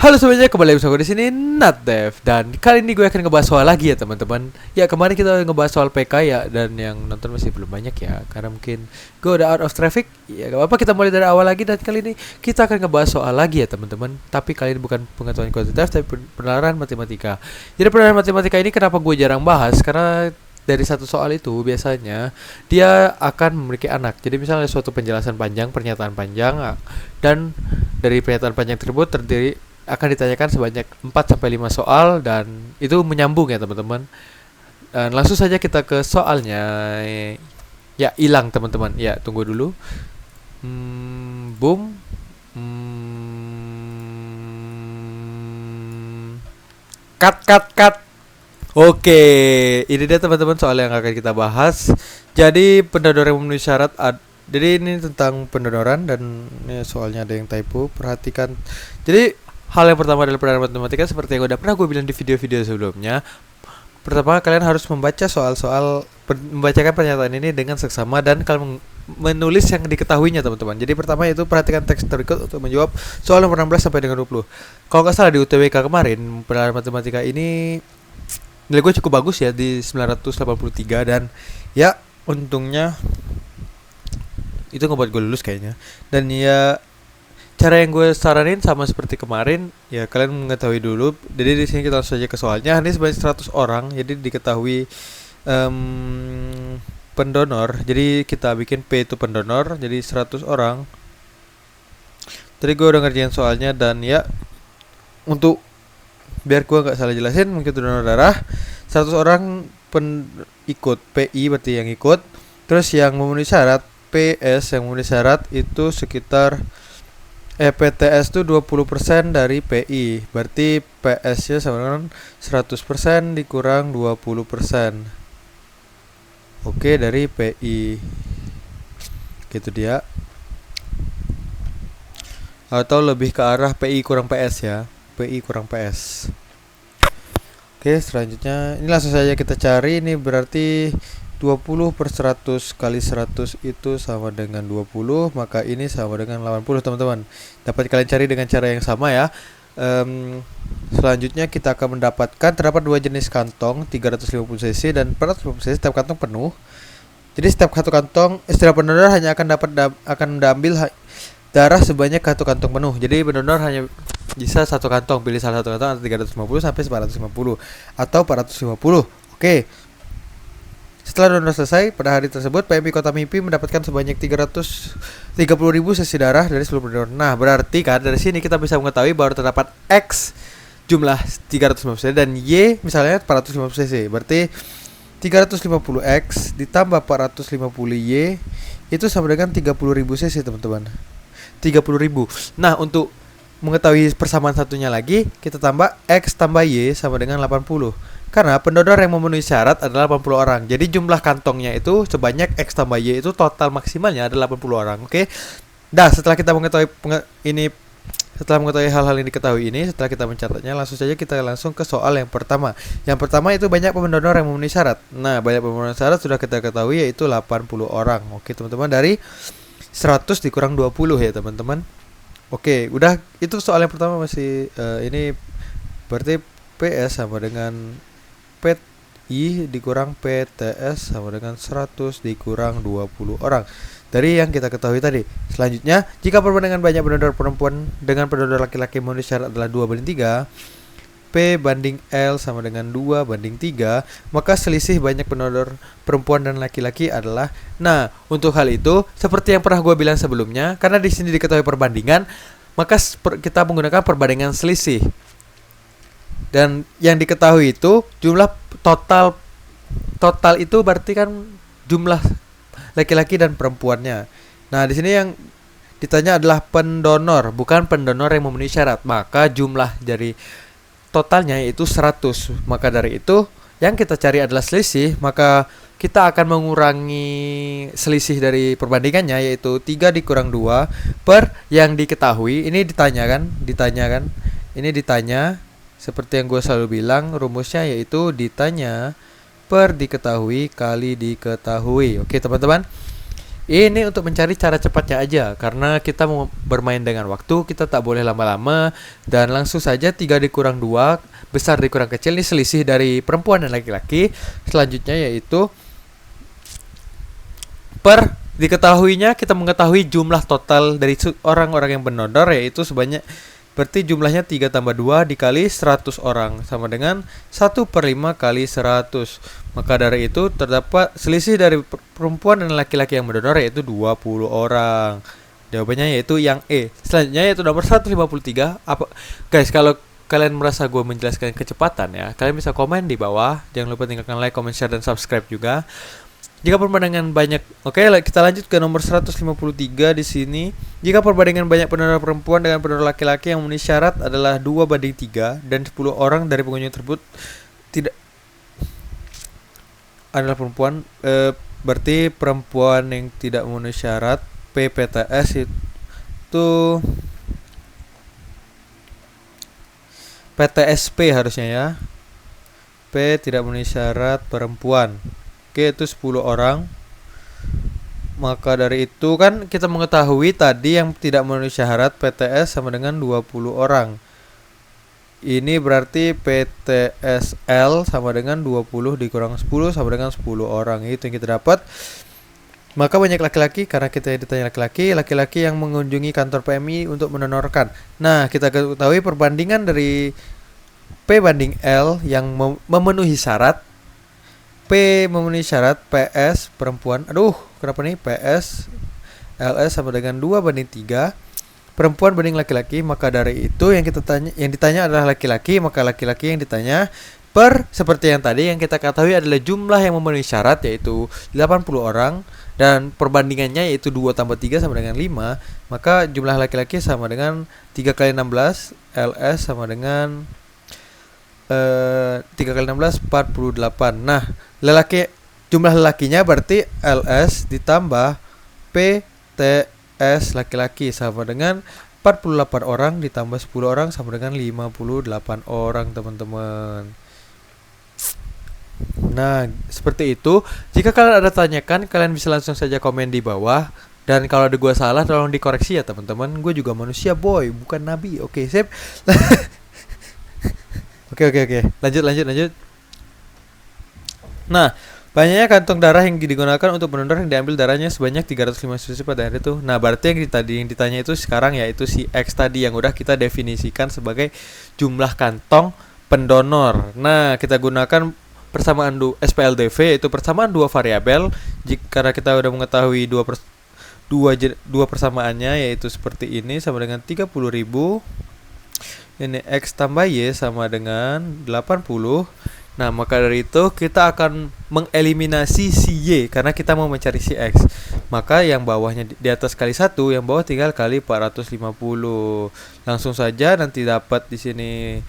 Halo semuanya, kembali bersama gue di sini Natdev, dan kali ini gue akan ngebahas soal lagi ya teman-teman. Ya kemarin kita ngebahas soal PK ya, dan yang nonton masih belum banyak ya karena mungkin gue udah out of traffic. Ya gak apa-apa, kita mulai dari awal lagi, dan kali ini kita akan ngebahas soal lagi ya teman-teman. Tapi kali ini bukan pengetahuan kuantitatif tapi penalaran matematika. Jadi penalaran matematika ini kenapa gue jarang bahas? Karena dari satu soal itu biasanya dia akan memiliki anak. Jadi misalnya suatu penjelasan panjang, pernyataan panjang, dan dari pernyataan panjang tersebut terdiri akan ditanyakan sebanyak 4 sampai 5 soal, dan itu menyambung ya teman-teman. Dan langsung saja kita ke soalnya. Ya, hilang teman-teman. Ya, tunggu dulu. Boom. Cut. Oke, ini dia teman-teman soal yang akan kita bahas. Jadi pendonor yang memenuhi syarat jadi ini tentang pendonoran, dan ini soalnya ada yang typo. Perhatikan. Jadi hal yang pertama adalah pendonoran matematika, seperti yang udah pernah gue bilang di video-video sebelumnya. Pertama, kalian harus membaca membacakan pernyataan ini dengan seksama, dan kalian menulis yang diketahuinya teman-teman. Jadi pertama itu perhatikan teks berikut untuk menjawab soal nomor 16 sampai dengan 20. Kalau nggak salah di UTBK kemarin, pendonoran matematika ini nilai gue cukup bagus ya, di 983, dan ya untungnya itu ngebuat gue lulus kayaknya. Dan ya cara yang gue saranin sama seperti kemarin, ya kalian mengetahui dulu. Jadi di sini kita langsung saja ke soalnya. Ini sebanyak 100 orang, jadi diketahui pendonor. Jadi kita bikin P itu pendonor, jadi 100 orang. Tadi gue udah ngerjain soalnya, dan ya untuk biar gue gak salah jelasin, mungkin itu donor darah 100 orang ikut PI berarti yang ikut. Terus yang memenuhi syarat PS yang memenuhi syarat itu sekitar PTS itu 20% dari PI. Berarti PS nya sama dengan 100% dikurang 20%. Oke, dari PI. Gitu dia. Atau lebih ke arah PI kurang PS ya. PI kurang PS. Oke, selanjutnya ini langsung saja kita cari. Ini berarti 20 per 100 kali 100 itu sama dengan 20, maka ini sama dengan 80 teman-teman. Dapat kalian cari dengan cara yang sama ya. Selanjutnya kita akan mendapatkan terdapat dua jenis kantong, 350 cc dan 450 cc. Setiap kantong penuh. Jadi setiap satu kantong, setiap pendonor hanya akan mengambil darah sebanyak satu kantong penuh. Jadi pendonor hanya bisa satu kantong, pilih salah satu kantong, antara 350 sampai 450 atau 450. Oke. Setelah donor selesai, pada hari tersebut PMI Kota Mimpi mendapatkan sebanyak 330.000 sesi darah dari seluruh pendonor. Nah, berarti kan dari sini kita bisa mengetahui bahwa terdapat X jumlah 350 cc dan Y misalnya 450 cc. Berarti 350X ditambah 450Y itu sama dengan 30.000 cc teman-teman. 30.000. Nah, untuk mengetahui persamaan satunya lagi, kita tambah X tambah Y sama dengan 80. Karena pendonor yang memenuhi syarat adalah 80 orang. Jadi jumlah kantongnya itu sebanyak X tambah Y, itu total maksimalnya adalah 80 orang. Oke. Nah, setelah kita mengetahui hal-hal yang diketahui ini, setelah kita mencatatnya, langsung saja kita langsung ke soal yang pertama. Yang pertama itu banyak pendonor yang memenuhi syarat. Nah, banyak pendonor syarat sudah kita ketahui yaitu 80 orang. Oke, teman-teman, dari 100 dikurang 20 ya, teman-teman. Oke, udah itu soal yang pertama masih ini berarti PS sama dengan PI dikurang PTS sama dengan 100 dikurang 20 orang. Dari yang kita ketahui tadi. Selanjutnya, jika perbandingan banyak pendonor perempuan dengan pendonor laki-laki memenuhi syarat adalah 2:3, P banding L sama dengan 2:3, maka selisih banyak pendonor perempuan dan laki-laki adalah. Nah, untuk hal itu seperti yang pernah gue bilang sebelumnya, karena di sini diketahui perbandingan, maka kita menggunakan perbandingan selisih. Dan yang diketahui itu jumlah total itu berarti kan jumlah laki-laki dan perempuannya. Nah, di sini yang ditanya adalah pendonor, bukan pendonor yang memenuhi syarat. Maka jumlah dari totalnya yaitu 100. Maka dari itu yang kita cari adalah selisih, maka kita akan mengurangi selisih dari perbandingannya yaitu 3 dikurang 2 per yang diketahui. Ini ditanyakan. Ini ditanya. Seperti yang gue selalu bilang, rumusnya yaitu ditanya per diketahui kali diketahui. Oke, teman-teman. Ini untuk mencari cara cepatnya aja, karena kita mau bermain dengan waktu, kita tak boleh lama-lama. Dan langsung saja 3 dikurang 2, besar dikurang kecil, ini selisih dari perempuan dan laki-laki. Selanjutnya yaitu diketahuinya, kita mengetahui jumlah total dari orang-orang yang berdonor, yaitu sebanyak, berarti jumlahnya 3 tambah 2 dikali 100 orang sama dengan 1/5 kali 100. Maka dari itu terdapat selisih dari perempuan dan laki-laki yang berdonor yaitu 20 orang. Jawabannya yaitu yang E. Selanjutnya yaitu nomor 153. Guys, kalau kalian merasa gue menjelaskan kecepatan ya, kalian bisa komen di bawah. Jangan lupa tinggalkan like, comment, share, dan subscribe juga. Jika perbandingan banyak, kita lanjut ke nomor 153 di sini. Jika perbandingan banyak pendonor perempuan dengan pendonor laki-laki yang memenuhi syarat adalah 2/3 dan 10 orang dari pengunjung tersebut tidak adalah perempuan, berarti perempuan yang tidak memenuhi syarat PPTS itu PTSP harusnya ya. P tidak memenuhi syarat perempuan. Oke, itu 10 orang. Maka dari itu kan kita mengetahui tadi yang tidak memenuhi syarat PTS sama dengan 20 orang. Ini berarti PTSL sama dengan 20 dikurang 10 sama dengan 10 orang. Itu yang kita dapat. Maka banyak laki-laki, karena kita ditanya laki-laki yang mengunjungi kantor PMI untuk mendonorkan. Nah, kita ketahui perbandingan dari P banding L yang memenuhi syarat. P memenuhi syarat, PS perempuan. Kenapa nih? PS LS sama dengan 2/3. Perempuan banding laki-laki, maka dari itu yang ditanya adalah laki-laki, maka laki-laki yang ditanya seperti yang tadi yang kita ketahui adalah jumlah yang memenuhi syarat yaitu 80 orang dan perbandingannya yaitu 2 tambah 3 sama dengan 5, maka jumlah laki-laki sama dengan 3 kali 16, LS sama dengan 3 kali 16 48. Nah, jumlah lelakinya berarti LS ditambah PTS laki-laki sama dengan 48 orang ditambah 10 orang sama dengan 58 orang, teman-teman. Nah, seperti itu. Jika kalian ada tanyakan, kalian bisa langsung saja komen di bawah. Dan kalau ada gua salah, tolong dikoreksi ya, teman-teman. Gue juga manusia, boy, bukan nabi. Oke, sip. Oke. Lanjut. Nah, banyaknya kantong darah yang digunakan untuk pendonor yang diambil darahnya sebanyak 305 cc pada hari itu. Nah, berarti yang ditanya itu sekarang yaitu si X tadi yang udah kita definisikan sebagai jumlah kantong pendonor. Nah, kita gunakan persamaan SPLDV, yaitu persamaan dua variabel. Karena kita udah mengetahui dua persamaannya, yaitu seperti ini sama dengan 30.000. Ini X tambah Y sama dengan 80. Nah, maka dari itu kita akan mengeliminasi si Y karena kita mau mencari si X. Maka yang bawahnya di atas kali 1, yang bawah tinggal kali 450. Langsung saja nanti dapat di sini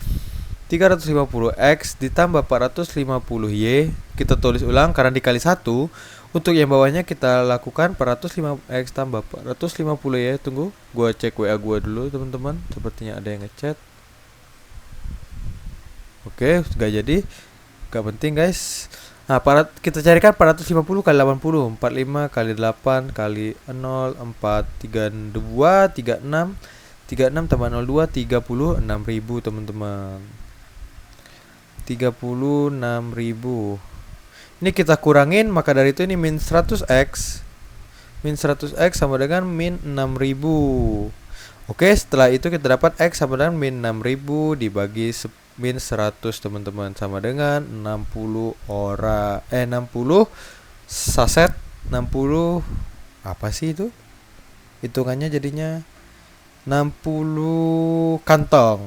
350X ditambah 450Y. Kita tulis ulang karena dikali 1. Untuk yang bawahnya kita lakukan 405X tambah 450Y. Tunggu, gua cek WA gua dulu, teman-teman. Sepertinya ada yang ngechat. Oke, gak jadi. Gak penting, guys. Nah, kita carikan 450 kali 80. 45 kali 8 kali 0 4 32 36 36 tambah 02 36.000, teman-teman. 36.000. Ini kita kurangin, maka dari itu ini min 100x. Min 100x sama dengan min 6.000. Oke, setelah itu kita dapat x sama dengan min 6.000 dibagi min 100, teman-teman, sama dengan 60 orang. 60 saset. 60 apa sih itu? Hitungannya jadinya 60 kantong.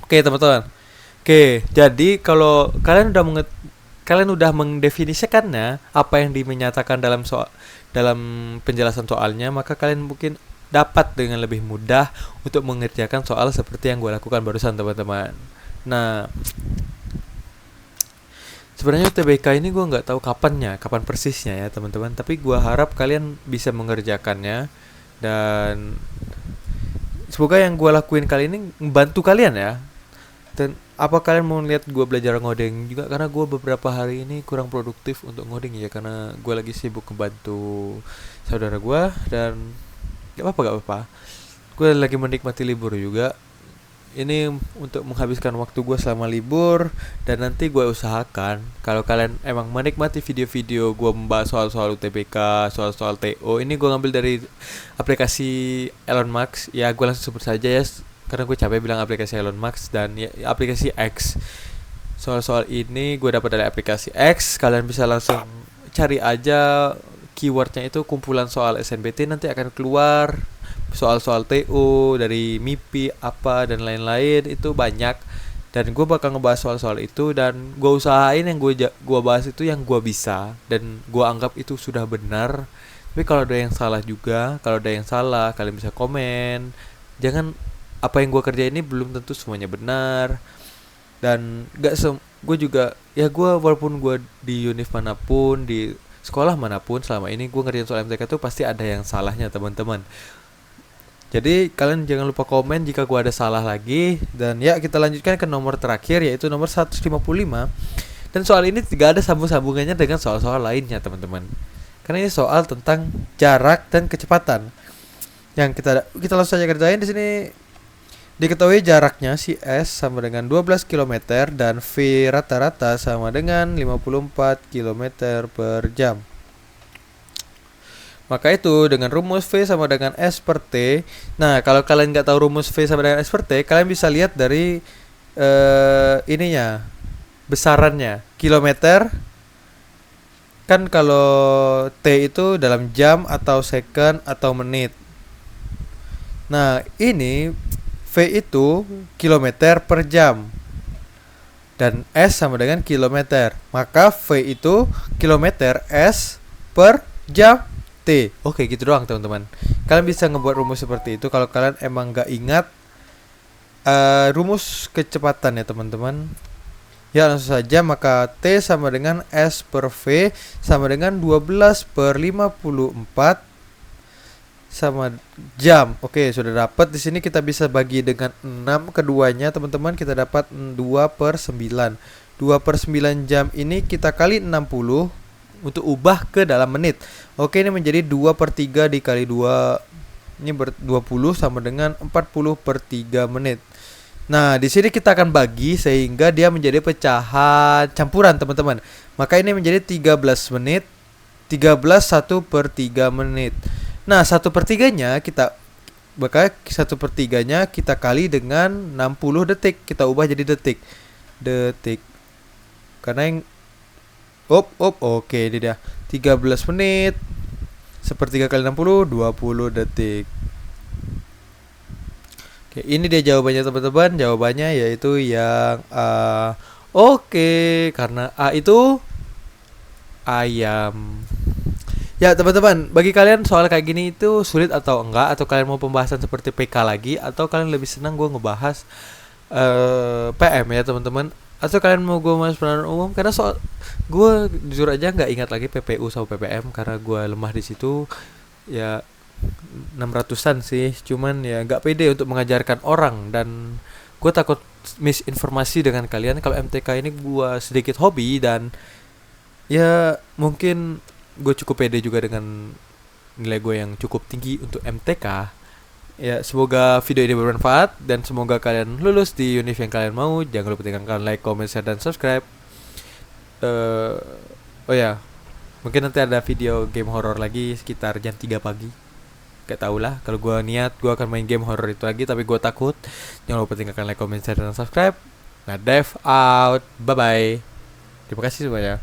Oke, teman-teman. Oke, jadi kalau kalian udah mendefinisikannya apa yang dimenyatakan dalam penjelasan soalnya, maka kalian mungkin dapat dengan lebih mudah untuk mengerjakan soal seperti yang gue lakukan barusan, teman-teman. Nah, sebenarnya UTBK ini gue nggak tahu kapan persisnya ya, teman-teman. Tapi gue harap kalian bisa mengerjakannya dan semoga yang gue lakuin kali ini membantu kalian ya. Dan apa kalian mau lihat gue belajar ngoding juga? Karena gue beberapa hari ini kurang produktif untuk ngoding ya, karena gue lagi sibuk membantu saudara gue. Dan gak apa-apa, gue lagi menikmati libur juga. Ini untuk menghabiskan waktu gue selama libur. Dan nanti gue usahakan, kalau kalian emang menikmati video-video gue membahas soal-soal UTBK, soal-soal TO, ini gue ngambil dari aplikasi Elon Musk. Ya gue langsung sebut saja ya, karena gue capek bilang aplikasi Elon Musk. Dan ya, aplikasi X. Soal-soal ini gue dapat dari aplikasi X. Kalian bisa langsung cari aja keywordnya, itu kumpulan soal SNBT, nanti akan keluar soal-soal TO dari MIPI apa dan lain-lain, itu banyak. Dan gue bakal ngebahas soal-soal itu, dan gue usahain yang gue bahas itu yang gue bisa dan gue anggap itu sudah benar. Tapi kalau ada yang salah juga, kalau ada yang salah kalian bisa komen. Jangan, apa yang gue kerja ini belum tentu semuanya benar. Dan gue juga ya, gue walaupun gue di univ manapun, di sekolah manapun, selama ini gue ngerjain soal MTK tuh pasti ada yang salahnya teman-teman. Jadi kalian jangan lupa komen jika gua ada salah lagi. Dan ya, kita lanjutkan ke nomor terakhir, yaitu nomor 155. Dan soal ini tidak ada sambung-sambungannya dengan soal-soal lainnya teman-teman, karena ini soal tentang jarak dan kecepatan. Yang kita langsung saja kerjain di sini. Diketahui jaraknya si S sama dengan 12 km dan V rata-rata sama dengan 54 km per jam. Maka itu dengan rumus V sama dengan S per T. Nah, kalau kalian nggak tahu rumus V sama dengan S per T, kalian bisa lihat dari ininya, besarannya. Kilometer kan kalau T itu dalam jam atau second atau menit. Nah, ini V itu kilometer per jam dan S sama dengan kilometer. Maka V itu kilometer, S per jam, T. Oke, gitu doang teman-teman. Kalian bisa ngebuat rumus seperti itu kalau kalian emang gak ingat rumus kecepatan ya teman-teman. Ya, langsung saja. Maka T sama dengan S per V sama dengan 12 per 54 sama jam. Oke, sudah dapat. Di sini kita bisa bagi dengan 6 keduanya teman-teman. Kita dapat 2 per 9. 2 per 9 jam ini kita kali 60 untuk ubah ke dalam menit. Oke, ini menjadi 2 per 3 dikali 2. Ini 20 sama dengan 40 per 3 menit. Nah, di sini kita akan bagi sehingga dia menjadi pecahan campuran teman-teman. Maka ini menjadi 13 menit. 13 1 per 3 menit. Nah, 1 per 3-nya kita bakal 1 per 3-nya kita kali dengan 60 detik. Kita ubah jadi detik. Detik. Karena yang oke, ini dia 13 menit sepertiga kali 60, 20 detik. Oke, ini dia jawabannya teman-teman. Jawabannya yaitu yang A. Oke, karena A itu ayam. Ya teman-teman, bagi kalian soal kayak gini itu sulit atau enggak, atau kalian mau pembahasan seperti PK lagi, atau kalian lebih senang gue ngebahas PM ya teman-teman, atau kalian mau gue bahas penanganan umum? Karena soal gue jujur aja nggak ingat lagi PPU sama PPM karena gue lemah di situ. Ya 600-an sih, cuman ya nggak pede untuk mengajarkan orang, dan gue takut misinformasi dengan kalian. Kalau MTK ini gue sedikit hobi, dan ya mungkin gue cukup pede juga dengan nilai gue yang cukup tinggi untuk MTK. Ya, semoga video ini bermanfaat dan semoga kalian lulus di univ yang kalian mau. Jangan lupa tinggalkan like, comment, share, dan subscribe. Oh ya, mungkin nanti ada video game horror lagi sekitar jam 3 pagi. Gak tau lah, kalau gue niat gue akan main game horror itu lagi, tapi gue takut. Jangan lupa tinggalkan like, comment, share, dan subscribe. Nah, Dev out. Bye-bye. Terima kasih semuanya.